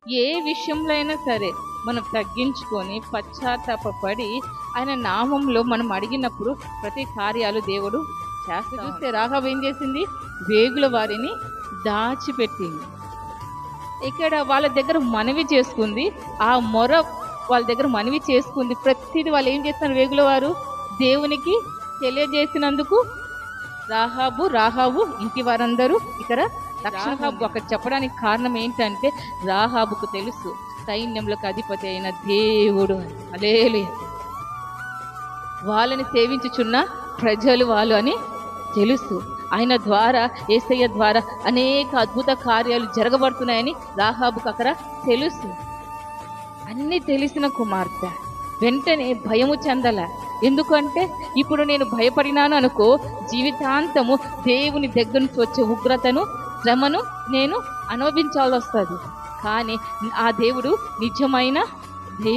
ఏ విషయంలో అయినా సరే మనం తగ్గించుకొని పశ్చాత్తాపడి ఆయన నామంలో మనం అడిగినప్పుడు ప్రతి కార్యాలు దేవుడు చేస్తాడు. చూస్తే రాహాబు ఏం చేసింది? వేగుల వారిని దాచిపెట్టింది. ఇక్కడ వాళ్ళ దగ్గర మనవి చేసుకుంది. ఆ మొర వాళ్ళ దగ్గర మనవి చేసుకుంది. ప్రతిదీ వాళ్ళు ఏం చేస్తున్నారు? వేగుల వారు దేవునికి తెలియజేసినందుకు రాహాబు ఇంటి వారందరూ ఇక్కడ రాహాబు అక్కడ చెప్పడానికి కారణం ఏంటంటే, రాహాబుకు తెలుసు సైన్యములకు అధిపతి అయిన దేవుడు హల్లెలూయా వాళ్ళని సేవించుచున్న ప్రజలు వాళ్ళు అని తెలుసు. ఆయన ద్వారా, యేసయ్య ద్వారా అనేక అద్భుత కార్యాలు జరగబడుతున్నాయని రాహాబుకు అక్కడ తెలుసు. అన్నీ తెలిసిన కుమార్తె వెంటనే భయము చెందల. ఎందుకంటే ఇప్పుడు నేను భయపడినాను అనుకో, జీవితాంతము దేవుని దగ్గర నుంచి వచ్చే ఉగ్రతను, శ్రమను నేను అనుభవించాల్సి వస్తుంది. కానీ ఆ దేవుడు నిజమైన దేవుడు.